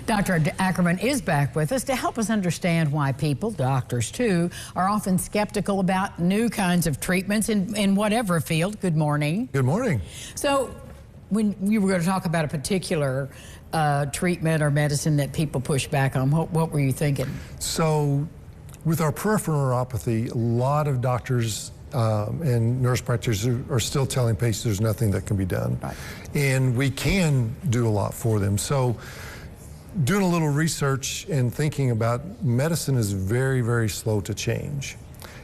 Dr. Ackerman is back with us to help us understand why people, doctors too, are often skeptical about new kinds of treatments in whatever field. Good morning. Good morning. So, when you were going to talk about a particular treatment or medicine that people push back on, what were you thinking? So, with our peripheral neuropathy, a lot of doctors and nurse practitioners are still telling patients there's nothing that can be done. Right. And we can do a lot for them. So, doing a little research and thinking about medicine is very, very slow to change.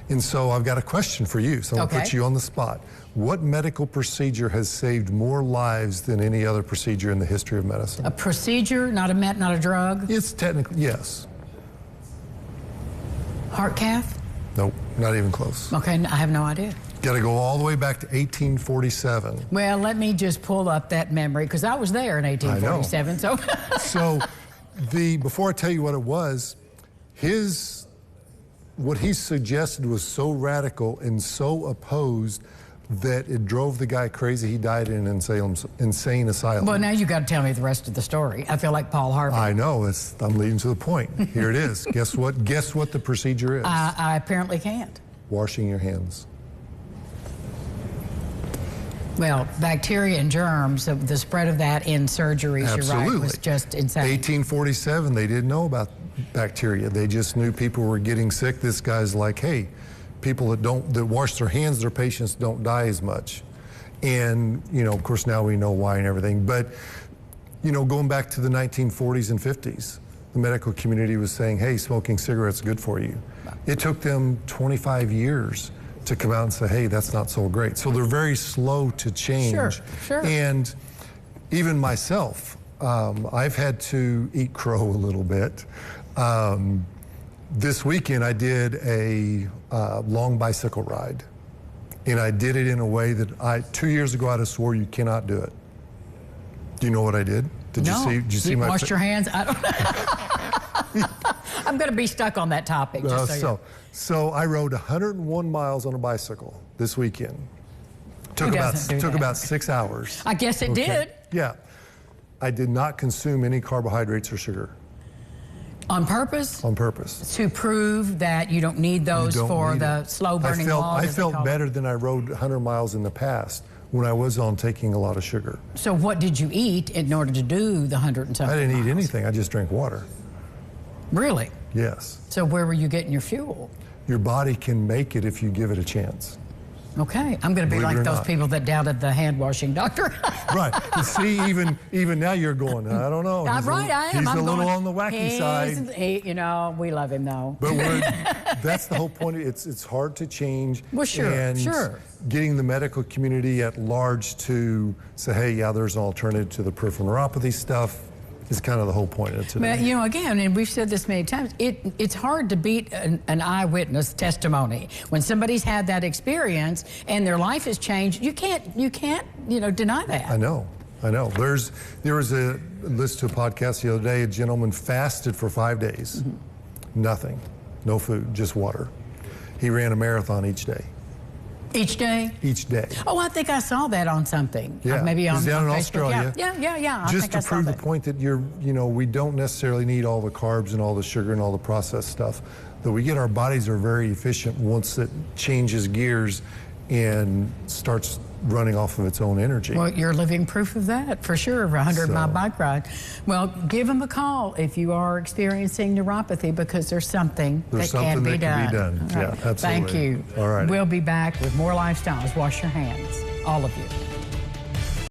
And so I've got a question for you, so I'm going to put you on the spot. What medical procedure has saved more lives than any other procedure in the history of medicine? A procedure, not a drug? It's technically, yes. Heart cath? Nope, not even close. Okay, I have no idea. Got to go all the way back to 1847. Well, let me just pull up that memory, because I was there in 1847, so. So, before I tell you what it was, what he suggested was so radical and so opposed that it drove the guy crazy. He died in an insane asylum. Well, now you got to tell me the rest of the story. I feel like Paul Harvey. I know. I'm leading to the point. Here it is. Guess what? Guess what the procedure is? I apparently can't. Washing your hands. Well, bacteria and germs, the spread of that in surgeries, Absolutely. You're right, was just insane. 1847, they didn't know about bacteria. They just knew people were getting sick. This guy's like, hey, people that wash their hands, their patients don't die as much. And, of course, now we know why and everything. But, going back to the 1940s and 50s, the medical community was saying, hey, smoking cigarettes is good for you. It took them 25 years to come out and say, hey, that's not so great. So they're very slow to change. Sure. And even myself, I've had to eat crow a little bit. This weekend I did a long bicycle ride. And I did it in a way that 2 years ago I'd have swore you cannot do it. Do you know what I did? Did you see my washed your hands? I don't know. I'm going to be stuck on that topic. So I rode 101 miles on a bicycle this weekend. Took about 6 hours. I guess it did. Yeah. I did not consume any carbohydrates or sugar. On purpose? On purpose. To prove that you don't need those for the slow-burning log? I felt better than I rode 100 miles in the past when I was on taking a lot of sugar. So what did you eat in order to do the 100 and something I didn't miles? eat anything. I just drank water. Really? Yes. So where were you getting your fuel? Your body can make it if you give it a chance. Okay, I'm going to be like those people that doubted the hand-washing doctor. Right. You see, even now you're going, I don't know. I am. He's a little on the wacky side. We love him, though. But that's the whole point. It's hard to change. Well, sure. Getting the medical community at large to say, hey, yeah, there's an alternative to the peripheral neuropathy stuff is kind of the whole point of today. But, again, and we've said this many times, it's hard to beat an eyewitness testimony. When somebody's had that experience and their life has changed, you can't deny that. I know. There was a list to a podcast the other day. A gentleman fasted for 5 days. Mm-hmm. Nothing. No food, just water. He ran a marathon each day. Each day? Each day. Oh, I think I saw that on something. Yeah. Maybe on He's down in Facebook. Australia. Yeah. Just to prove the point that we don't necessarily need all the carbs and all the sugar and all the processed stuff. That our bodies are very efficient once it changes gears and starts running off of its own energy. Well, you're living proof of that, for sure, of a 100-mile bike ride. Well, give them a call if you are experiencing neuropathy, because there's something that can be done. Right. Yeah, absolutely. Thank you. All right. We'll be back with more Lifestyles. Wash your hands, all of you.